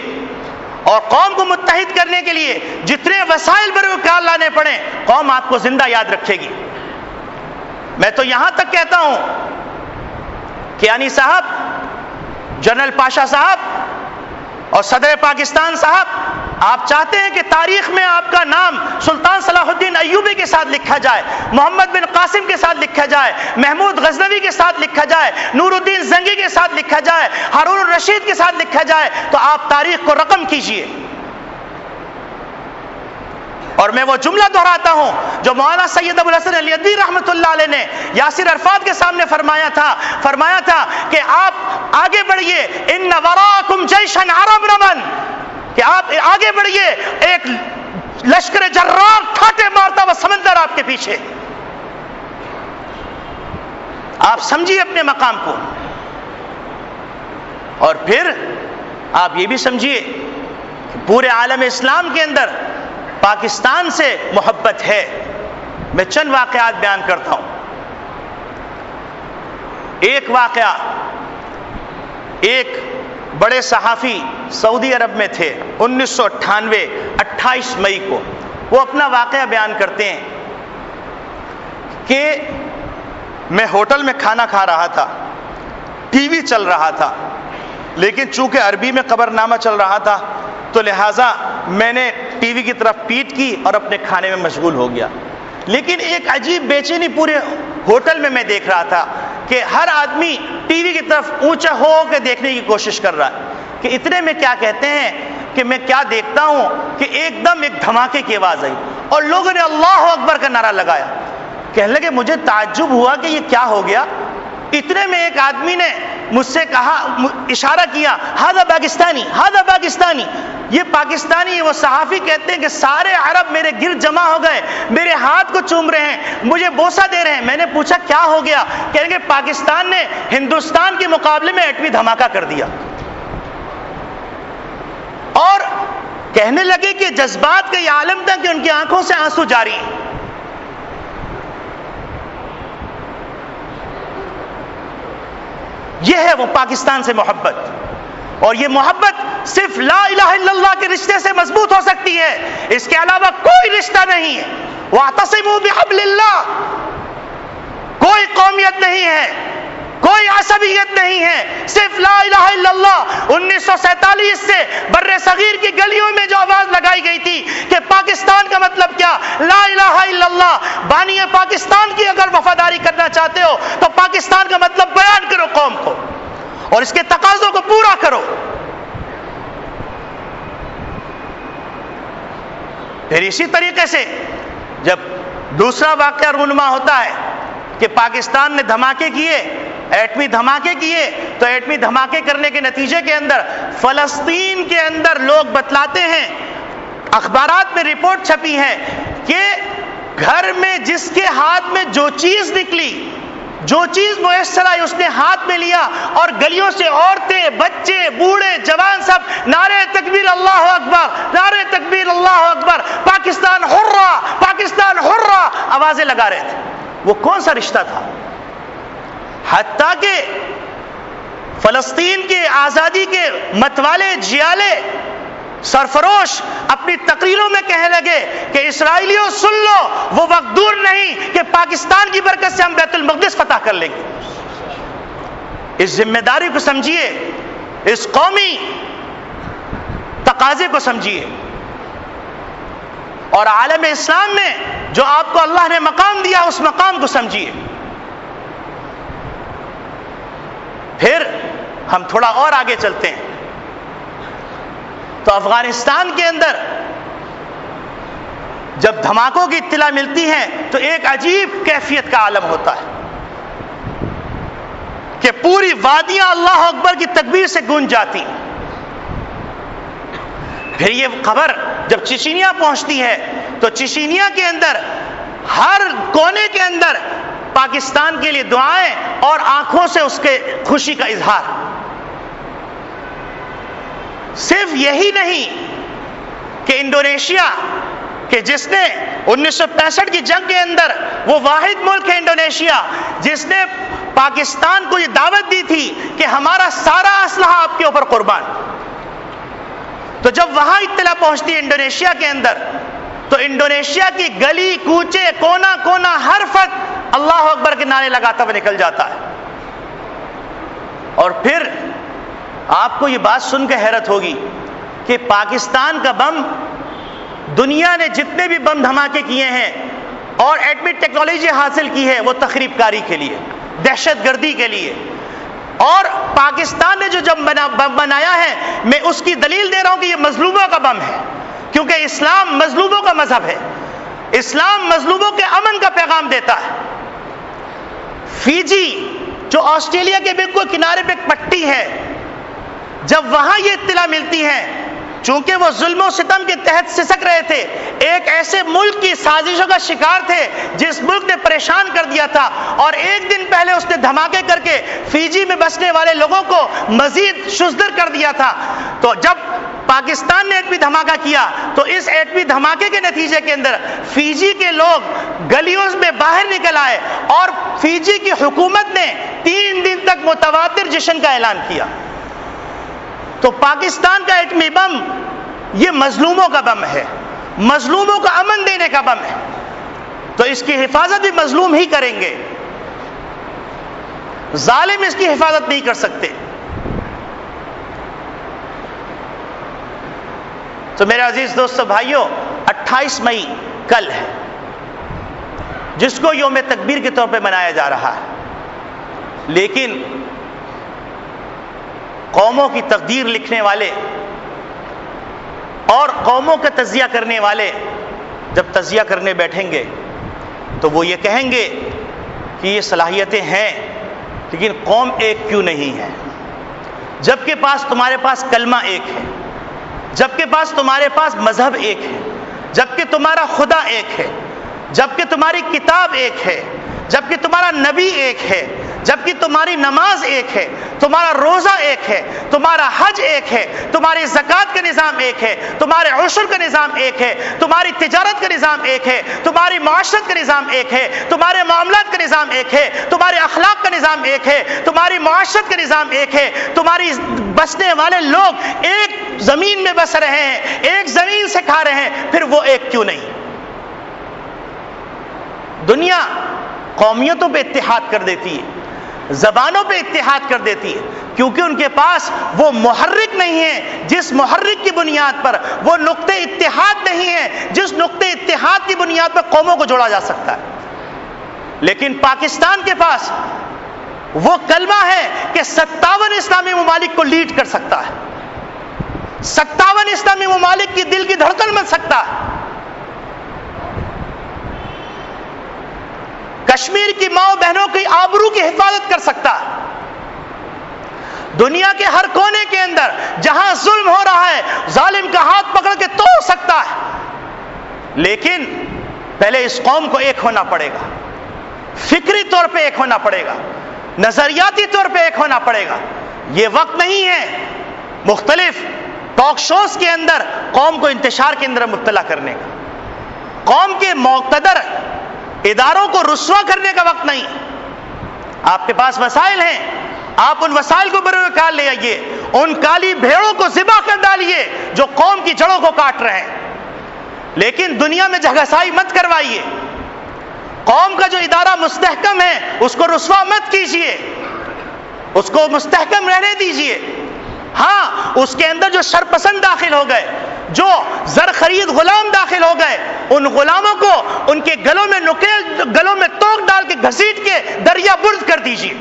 اور قوم کو متحد کرنے کے لیے جتنے وسائل بروکار لانے پڑیں قوم آپ کو زندہ یاد رکھے گی. میں تو یہاں تک کہتا ہوں کیانی صاحب، جنرل پاشا صاحب اور صدر پاکستان صاحب، آپ چاہتے ہیں کہ تاریخ میں آپ کا نام سلطان صلاح الدین ایوبی کے ساتھ لکھا جائے، محمد بن قاسم کے ساتھ لکھا جائے، محمود غزنوی کے ساتھ لکھا جائے، نور الدین زنگی کے ساتھ لکھا جائے، ہارون الرشید کے ساتھ لکھا جائے، تو آپ تاریخ کو رقم کیجئے. اور میں وہ جملہ دہراتا ہوں جو مولانا سید ابو الحسن علی ندوی رحمۃ اللہ علیہ نے یاسر عرفات کے سامنے فرمایا تھا کہ آپ آگے بڑھیے، ان وراءکم جیشا عرب رمن، کہ آپ آگے بڑھیے، ایک لشکر جرار ٹھاٹے مارتا ہوا سمندر آپ کے پیچھے. آپ سمجھیے اپنے مقام کو. اور پھر آپ یہ بھی سمجھیے کہ پورے عالم اسلام کے اندر پاکستان سے محبت ہے. میں چند واقعات بیان کرتا ہوں. ایک واقعہ، ایک بڑے صحافی سعودی عرب میں تھے 1998 28 مئی کو، وہ اپنا واقعہ بیان کرتے ہیں کہ میں ہوٹل میں کھانا کھا رہا تھا، ٹی وی چل رہا تھا، لیکن چونکہ عربی میں خبرنامہ چل رہا تھا تو لہٰذا میں نے ٹی وی کی طرف پیٹ کی اور اپنے کھانے میں مشغول ہو گیا. لیکن ایک عجیب بے چینی پورے ہوٹل میں دیکھ رہا تھا کہ ہر آدمی ٹی وی کی طرف اونچا ہو کے دیکھنے کی کوشش کر رہا ہے کہ اتنے میں کیا کہتے ہیں کہ میں کیا دیکھتا ہوں کہ ایک دم ایک دھماکے کی آواز آئی اور لوگوں نے اللہ اکبر کا نعرہ لگایا. کہنے لگے مجھے تعجب ہوا کہ یہ کیا ہو گیا. اتنے میں ایک آدمی نے مجھ سے کہا، اشارہ کیا، ہذا پاکستانی، ہذا پاکستانی، یہ پاکستانی. وہ صحافی کہتے ہیں کہ سارے عرب میرے گرد جمع ہو گئے، میرے ہاتھ کو چوم رہے ہیں، مجھے بوسہ دے رہے ہیں. میں نے پوچھا کیا ہو گیا؟ کہیں گے پاکستان نے ہندوستان کے مقابلے میں ایٹمی دھماکہ کر دیا. اور کہنے لگے کہ جذبات کا یہ عالم تھا کہ ان کی آنکھوں سے آنسو جاری ہیں. یہ ہے وہ پاکستان سے محبت، اور یہ محبت صرف لا الہ الا اللہ کے رشتے سے مضبوط ہو سکتی ہے، اس کے علاوہ کوئی رشتہ نہیں ہے. واعتصموا بحبل اللہ، کوئی قومیت نہیں ہے، کوئی عصبیت نہیں ہے، صرف لا الہ الا اللہ. 1947 سے بر صغیر کی گلیوں میں جو آواز لگائی گئی تھی کہ پاکستان کا مطلب کیا، لا الہ الا اللہ. بانی پاکستان کی اگر وفاداری کرنا چاہتے ہو تو پاکستان کا مطلب بیان کرو قوم کو، اور اس کے تقاضوں کو پورا کرو. پھر اسی طریقے سے جب دوسرا واقعہ رونما ہوتا ہے کہ پاکستان نے دھماکے کیے، ایٹمی دھماکے کیے، تو ایٹمی دھماکے کرنے کے نتیجے کے اندر فلسطین کے اندر لوگ بتلاتے ہیں، اخبارات میں رپورٹ چھپی ہے کہ گھر میں جس کے ہاتھ میں جو چیز نکلی، جو چیز میسر آئی، اس نے ہاتھ میں لیا، اور گلیوں سے عورتیں، بچے، بوڑھے، جوان سب نعرہ تکبیر اللہ اکبر، نعرہ تکبیر اللہ اکبر، پاکستان حرہ، پاکستان حرہ آوازیں لگا رہے تھے. وہ کون سا رشتہ تھا؟ حتیٰ کہ فلسطین کے آزادی کے متوالے، جیالے، سرفروش اپنی تقریروں میں کہنے لگے کہ اسرائیلیوں سن لو، وہ وقت دور نہیں کہ پاکستان کی برکت سے ہم بیت المقدس فتح کر لیں گے. اس ذمہ داری کو سمجھیے، اس قومی تقاضے کو سمجھیے، اور عالم اسلام میں جو آپ کو اللہ نے مقام دیا اس مقام کو سمجھیے. پھر ہم تھوڑا اور آگے چلتے ہیں تو افغانستان کے اندر جب دھماکوں کی اطلاع ملتی ہے تو ایک عجیب کیفیت کا عالم ہوتا ہے کہ پوری وادیاں اللہ اکبر کی تکبیر سے گونج جاتی. پھر یہ خبر جب چچینیا پہنچتی ہے تو چچینیا کے اندر ہر کونے کے اندر پاکستان کے لیے دعائیں اور آنکھوں سے اس کے خوشی کا اظہار. صرف یہی نہیں کہ انڈونیشیا کہ جس نے 1965 کی جنگ کے اندر، وہ واحد ملک ہے انڈونیشیا جس نے پاکستان کو یہ دعوت دی تھی کہ ہمارا سارا اسلحہ آپ کے اوپر قربان. تو جب وہاں اطلاع پہنچتی ہے انڈونیشیا کے اندر تو انڈونیشیا کی گلی کوچے، کونا کونا، ہر فرد اللہ اکبر کے نعرے لگاتا ہوا نکل جاتا ہے. اور پھر آپ کو یہ بات سن کے حیرت ہوگی کہ پاکستان کا بم، دنیا نے جتنے بھی بم دھماکے کیے ہیں اور ایٹمی ٹیکنالوجی حاصل کی ہے وہ تخریب کاری کے لیے، دہشت گردی کے لیے. اور پاکستان نے جو بم بنایا ہے، میں اس کی دلیل دے رہا ہوں کہ یہ مظلوموں کا بم ہے، کیونکہ اسلام مظلوموں کا مذہب ہے. اسلام مظلوموں کے امن کا پیغام دیتا ہے. فیجی جو آسٹریلیا کے بالکل کنارے پہ ایک پٹی ہے، جب وہاں یہ اطلاع ملتی ہے، چونکہ وہ ظلم و ستم کے تحت سسک رہے تھے، ایک ایسے ملک کی سازشوں کا شکار تھے جس ملک نے پریشان کر دیا تھا، اور ایک دن پہلے اس نے دھماکے کر کے فیجی میں بسنے والے لوگوں کو مزید شزدر کر دیا تھا. تو جب پاکستان نے ایٹمی دھماکہ کیا تو اس ایٹمی دھماکے کے نتیجے کے اندر فیجی کے لوگ گلیوں میں باہر نکل آئے، اور فیجی کی حکومت نے 3 دن تک متواتر جشن کا اعلان کیا. تو پاکستان کا ایٹمی بم یہ مظلوموں کا بم ہے، مظلوموں کو امن دینے کا بم ہے. تو اس کی حفاظت بھی مظلوم ہی کریں گے، ظالم اس کی حفاظت نہیں کر سکتے. تو میرے عزیز دوستو بھائیوں، 28 مئی کل ہے جس کو یوم تکبیر کے طور پہ منایا جا رہا ہے. لیکن قوموں کی تقدیر لکھنے والے اور قوموں کا تجزیہ کرنے والے جب تجزیہ کرنے بیٹھیں گے تو وہ یہ کہیں گے کہ یہ صلاحیتیں ہیں لیکن قوم ایک کیوں نہیں ہے، جبکہ تمہارے پاس کلمہ ایک ہے، جبکہ تمہارے پاس مذہب ایک ہے، جبکہ تمہارا خدا ایک ہے، جبکہ تمہاری کتاب ایک ہے، جبکہ تمہارا نبی ایک ہے، جبکہ تمہاری نماز ایک ہے، تمہارا روزہ ایک ہے، تمہارا حج ایک ہے، تمہاری زکوٰۃ کا نظام ایک ہے، تمہارے عشر کا نظام ایک ہے، تمہاری تجارت کا نظام ایک ہے، تمہاری معاشرت کا نظام ایک ہے، تمہارے معاملات کا نظام ایک ہے، تمہارے اخلاق کا نظام ایک ہے، تمہاری معاشرت کا نظام ایک ہے، تمہاری بسنے والے لوگ ایک زمین میں بس رہے ہیں، ایک زمین سے کھا رہے ہیں، پھر وہ ایک کیوں نہیں؟ دنیا قومیتوں پہ اتحاد کر دیتی ہے، زبانوں پہ اتحاد کر دیتی ہے، کیونکہ ان کے پاس وہ محرک نہیں ہے جس محرک کی بنیاد پر، وہ نقطہ اتحاد نہیں ہے جس نقطہ اتحاد کی بنیاد پر قوموں کو جوڑا جا سکتا ہے۔ لیکن پاکستان کے پاس وہ کلمہ ہے کہ 57 اسلامی ممالک کو لیڈ کر سکتا ہے، 57 اسلامی ممالک کی دل کی دھڑکن بن سکتا ہے، کشمیر کی ماؤں بہنوں کی آبرو کی حفاظت کر سکتا ہے، دنیا کے ہر کونے کے اندر جہاں ظلم ہو رہا ہے ظالم کا ہاتھ پکڑ کے توڑ سکتا ہے۔ لیکن پہلے اس قوم کو ایک ہونا پڑے گا، فکری طور پہ ایک ہونا پڑے گا، نظریاتی طور پہ ایک ہونا پڑے گا۔ یہ وقت نہیں ہے مختلف ٹاک شوز کے اندر قوم کو انتشار کے اندر مبتلا کرنے کا، قوم کے مقتدر اداروں کو رسوا کرنے کا وقت نہیں۔ آپ کے پاس وسائل ہیں، آپ ان وسائل کو بروئے کار لے آئیے، ان کالی بھیڑوں کو ذبح کر ڈالیے جو قوم کی جڑوں کو کاٹ رہے ہیں، لیکن دنیا میں جھگسائی مت کروائیے۔ قوم کا جو ادارہ مستحکم ہے اس کو رسوا مت کیجیے، اس کو مستحکم رہنے دیجیے۔ ہاں، اس کے اندر جو شرپسند داخل ہو گئے، جو زر خرید غلام داخل ہو گئے، ان غلاموں کو ان کے گلوں میں نکیل، گلوں میں توق ڈال کے گھسیٹ کے دریا برد کر دیجیے۔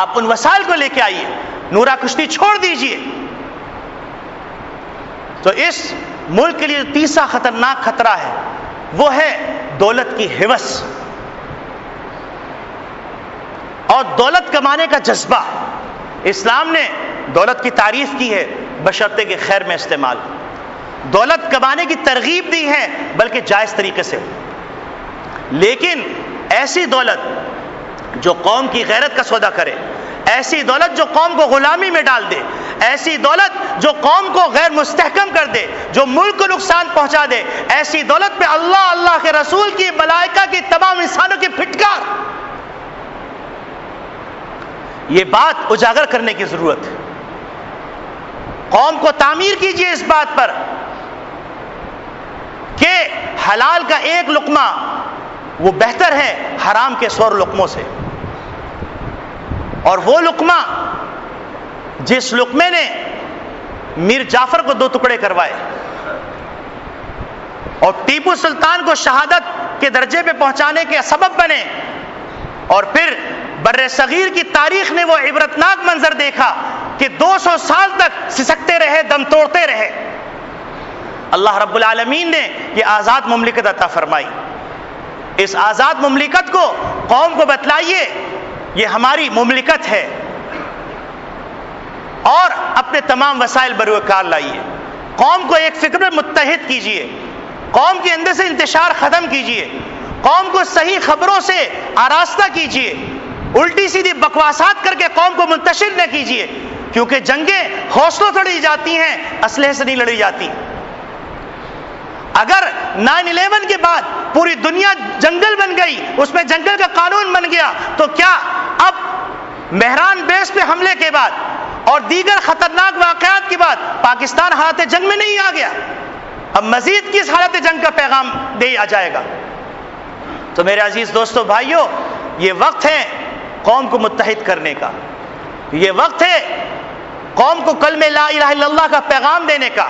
آپ ان وسائل کو لے کے آئیے، نورا کشتی چھوڑ دیجیے۔ تو اس ملک کے لیے تیسرا خطرناک خطرہ ہے، وہ ہے دولت کی ہوس اور دولت کمانے کا جذبہ۔ اسلام نے دولت کی تعریف کی ہے بشرطے کہ خیر میں استعمال، دولت کمانے کی ترغیب دی ہے بلکہ جائز طریقے سے، لیکن ایسی دولت جو قوم کی غیرت کا سودا کرے، ایسی دولت جو قوم کو غلامی میں ڈال دے، ایسی دولت جو قوم کو غیر مستحکم کر دے، جو ملک کو نقصان پہنچا دے، ایسی دولت پہ اللہ، اللہ کے رسول کی، ملائکہ کی، تمام انسانوں کی پھٹکار۔ یہ بات اجاگر کرنے کی ضرورت ہے۔ قوم کو تعمیر کیجئے اس بات پر کہ حلال کا ایک لقمہ وہ بہتر ہے حرام کے 100 لقموں سے، اور وہ لقمہ جس لقمے نے میر جعفر کو 2 ٹکڑے کروائے اور ٹیپو سلطان کو شہادت کے درجے پہ پہنچانے کے سبب بنے، اور پھر بر صغیر کی تاریخ نے وہ عبرتناک منظر دیکھا کہ 200 سال تک سسکتے رہے، دم توڑتے رہے۔ اللہ رب العالمین نے یہ آزاد مملکت عطا فرمائی۔ اس آزاد مملکت کو قوم کو بتلائیے یہ ہماری مملکت ہے، اور اپنے تمام وسائل بروئے کار لائیے، قوم کو ایک فکر میں متحد کیجیے، قوم کے اندر سے انتشار ختم کیجیے، قوم کو صحیح خبروں سے آراستہ کیجیے، الٹی سیدھی بکواسات کر کے قوم کو منتشر نہ کیجیے، کیونکہ جنگیں حوصلوں سے لڑی جاتی ہیں، اسلحے سے نہیں لڑی جاتی۔ اگر 9/11 کے بعد پوری دنیا جنگل بن گئی، اس میں جنگل کا قانون بن گیا، تو کیا اب مہران بیس پہ حملے کے بعد اور دیگر خطرناک واقعات کے بعد پاکستان حالت جنگ میں نہیں آ گیا؟ اب مزید کس حالت جنگ کا پیغام دیا جائے گا؟ تو میرے عزیز دوستو، بھائیوں، یہ وقت ہے قوم کو متحد کرنے کا، یہ وقت ہے قوم کو کلمہ لا الہ الا اللہ کا پیغام دینے کا،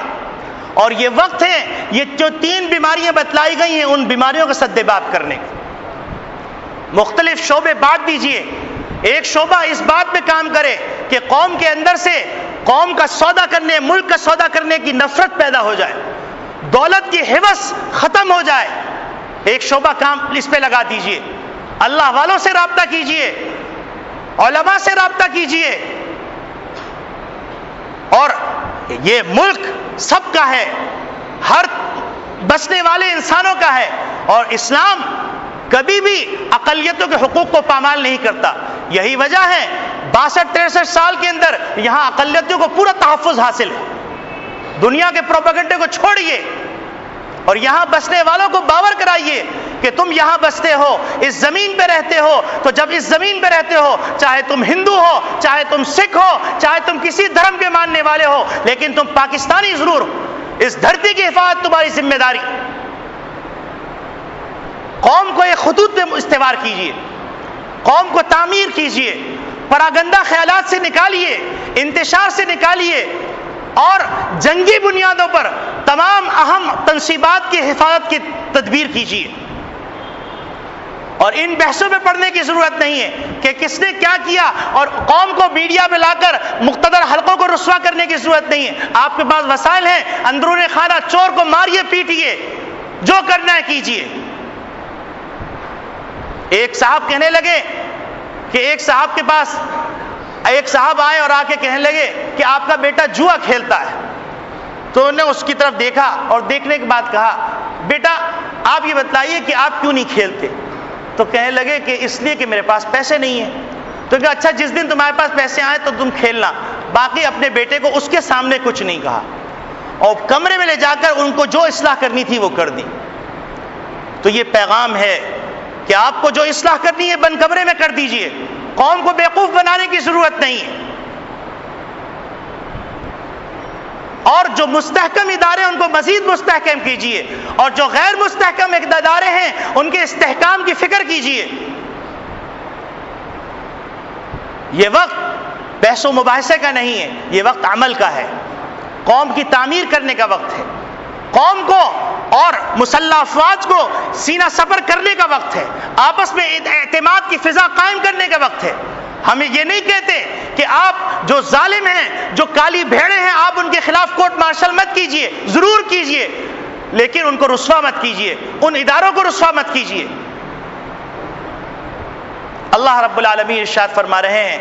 اور یہ وقت ہے یہ جو 3 بیماریاں بتلائی گئی ہیں ان بیماریوں کا سدباب کرنے کا۔ مختلف شعبے بانٹ دیجئے، ایک شعبہ اس بات پہ کام کرے کہ قوم کے اندر سے قوم کا سودا کرنے، ملک کا سودا کرنے کی نفرت پیدا ہو جائے، دولت کی ہوس ختم ہو جائے۔ ایک شعبہ کام اس پہ لگا دیجئے، اللہ والوں سے رابطہ کیجئے، علماء سے رابطہ کیجئے، اور یہ ملک سب کا ہے، ہر بسنے والے انسانوں کا ہے، اور اسلام کبھی بھی اقلیتوں کے حقوق کو پامال نہیں کرتا. یہی وجہ ہے 62-63 سال کے اندر یہاں اقلیتوں کو پورا تحفظ حاصل ہے. دنیا کے پروپیگنڈے کو چھوڑیے اور یہاں بسنے والوں کو باور کرائیے کہ تم یہاں بستے ہو, اس زمین پہ رہتے ہو, تو جب اس زمین پہ رہتے ہو, چاہے تم ہندو ہو, چاہے تم سکھ ہو, چاہے تم کسی دھرم کے ماننے والے ہو, لیکن تم پاکستانی ضرور ہو. اس دھرتی کی حفاظت تمہاری ذمہ داری. قوم کو ایک خطوط پہ استوار کیجیے, قوم کو تعمیر کیجیے, پراگندہ خیالات سے نکالیے, انتشار سے نکالیے, اور جنگی بنیادوں پر تمام اہم تنصیبات کی حفاظت کی تدبیر کیجیے. اور ان بحثوں میں پڑھنے کی ضرورت نہیں ہے کہ کس نے کیا کیا, اور قوم کو میڈیا میں لا کر مقتدر حلقوں کو رسوا کرنے کی ضرورت نہیں ہے. آپ کے پاس وسائل ہیں, اندرون خانہ چور کو ماریے, پیٹیے, جو کرنا ہے کیجیے. ایک صاحب کہنے لگے کہ ایک صاحب کے پاس ایک صاحب آئے اور آ کے کہنے لگے کہ آپ کا بیٹا جوا کھیلتا ہے. تو انہوں نے اس کی طرف دیکھا اور دیکھنے کے بعد کہا, بیٹا آپ یہ بتلائیے کہ آپ کیوں نہیں کھیلتے؟ تو کہنے لگے کہ اس لیے کہ میرے پاس پیسے نہیں ہیں. تو کہا اچھا جس دن تمہارے پاس پیسے آئے تو تم کھیلنا. باقی اپنے بیٹے کو اس کے سامنے کچھ نہیں کہا, اور کمرے میں لے جا کر ان کو جو اصلاح کرنی تھی وہ کر دی. تو یہ پیغام ہے کہ آپ کو جو اصلاح کرنی ہے بند کمرے میں کر دیجئے, قوم کو بیوقوف بنانے کی ضرورت نہیں ہے. اور جو مستحکم ادارے ان کو مزید مستحکم کیجئے, اور جو غیر مستحکم ادارے ہیں ان کے استحکام کی فکر کیجئے. یہ وقت بحث و مباحثے کا نہیں ہے, یہ وقت عمل کا ہے, قوم کی تعمیر کرنے کا وقت ہے, قوم کو اور مسلح افواج کو سینہ سپر کرنے کا وقت ہے, آپس میں اعتماد کی فضا قائم کرنے کا وقت ہے. ہمیں یہ نہیں کہتے کہ آپ جو ظالم ہیں, جو کالی بھیڑیں ہیں, آپ ان کے خلاف کورٹ مارشل مت کیجئے, ضرور کیجئے, لیکن ان کو رسوا مت کیجئے, ان اداروں کو رسوا مت کیجئے. اللہ رب العالمین ارشاد فرما رہے ہیں,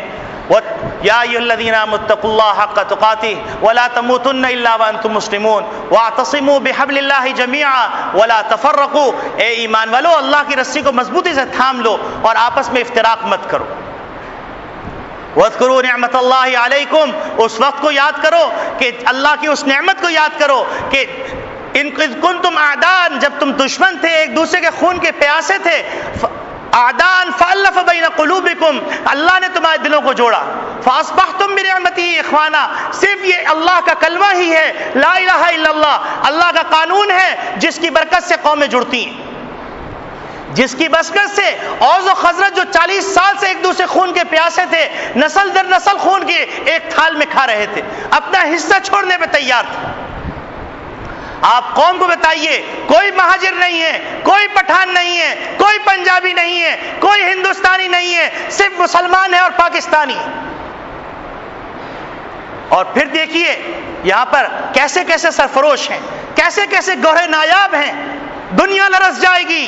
یا ایھا الذین آمنوا اتقوا اللہ حق تقاتہ ولا تموتن الا وانتم مسلمون واعتصموا بحبل اللہ جميعا ولا تفرقوا. اے ایمان والو, اللہ کی رسی کو مضبوطی سے تھام لو اور آپس میں افتراق مت کرو. واذکروا نعمت اللہ علیکم, اس وقت کو یاد کرو کہ اللہ کی اس نعمت کو یاد کرو کہ ان کنتم اعداء, جب تم دشمن تھے, ایک دوسرے کے خون کے پیاسے تھے, اعداء فالف بین قلوبکم, اللہ نے تمہارے دلوں کو جوڑا, فاصبحتم بنعمتہ اخوانا. صرف یہ اللہ کا کلمہ ہی ہے, لا الہ الا اللہ, اللہ کا قانون ہے جس کی برکت سے قومیں جڑتی ہیں, جس کی برکت سے اوس و خزرج جو 40 سال سے ایک دوسرے خون کے پیاسے تھے, نسل در نسل خون کے ایک تھال میں کھا رہے تھے, اپنا حصہ چھوڑنے پہ تیار تھے. آپ قوم کو بتائیے, کوئی مہاجر نہیں ہے, کوئی پٹھان نہیں ہے, کوئی پنجابی نہیں ہے, کوئی ہندوستانی نہیں ہے, صرف مسلمان ہے اور پاکستانی. اور پھر دیکھیے یہاں پر کیسے کیسے سرفروش ہیں, کیسے کیسے گوہر نایاب ہیں, دنیا لرز جائے گی.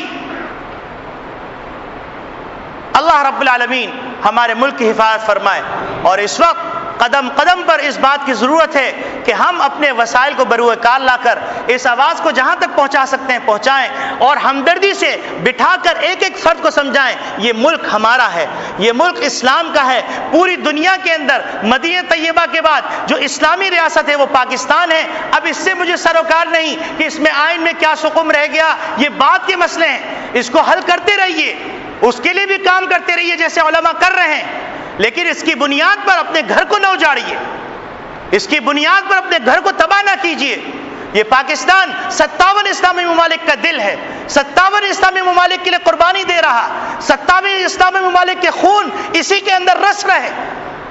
اللہ رب العالمین ہمارے ملک کی حفاظت فرمائے. اور اس وقت قدم قدم پر اس بات کی ضرورت ہے کہ ہم اپنے وسائل کو بروئے کار لا کر اس آواز کو جہاں تک پہنچا سکتے ہیں پہنچائیں, اور ہمدردی سے بٹھا کر ایک ایک فرد کو سمجھائیں یہ ملک ہمارا ہے, یہ ملک اسلام کا ہے. پوری دنیا کے اندر مدینہ طیبہ کے بعد جو اسلامی ریاست ہے وہ پاکستان ہے. اب اس سے مجھے سروکار نہیں کہ اس میں آئین میں کیا سقم رہ گیا, یہ بات کے مسئلے ہیں, اس کو حل کرتے رہیے, اس کے لیے بھی کام کرتے رہیے جیسے علماء کر رہے ہیں, لیکن اس کی بنیاد پر اپنے گھر کو نہ اجاڑیے, اس کی بنیاد پر اپنے گھر کو تباہ نہ کیجیے. یہ پاکستان 57 اسلامی ممالک کا دل ہے, 57 اسلامی ممالک کے لیے قربانی دے رہا, 57 اسلامی ممالک کے خون اسی کے اندر رس رہے,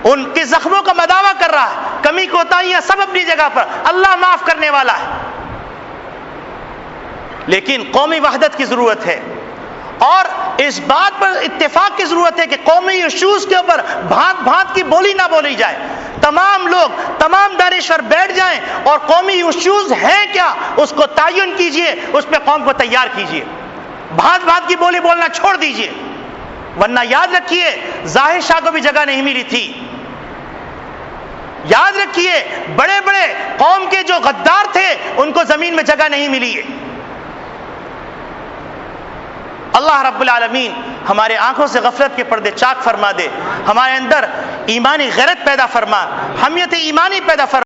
ان کے زخموں کا مداوع کر رہا ہے. کمی کوتاہیاں سب اپنی جگہ پر, اللہ معاف کرنے والا ہے, لیکن قومی وحدت کی ضرورت ہے. اور اس بات پر اتفاق کی ضرورت ہے کہ قومی ایشوز کے اوپر بھانت بھانت کی بولی نہ بولی جائے. تمام لوگ, تمام دانشور بیٹھ جائیں اور قومی ایشوز ہیں کیا اس کو تعین کیجئے, اس پہ قوم کو تیار کیجئے. بھانت بھانت کی بولی بولنا چھوڑ دیجئے, ورنہ یاد رکھیے ظاہر شاہ کو بھی جگہ نہیں ملی تھی. یاد رکھیے بڑے بڑے قوم کے جو غدار تھے ان کو زمین میں جگہ نہیں ملی ہے. اللہ رب العالمین ہمارے آنکھوں سے غفلت کے پردے چاک فرما دے، ہمارے اندر ایمانی غیرت پیدا فرما، حمیت ایمانی پیدا فرما۔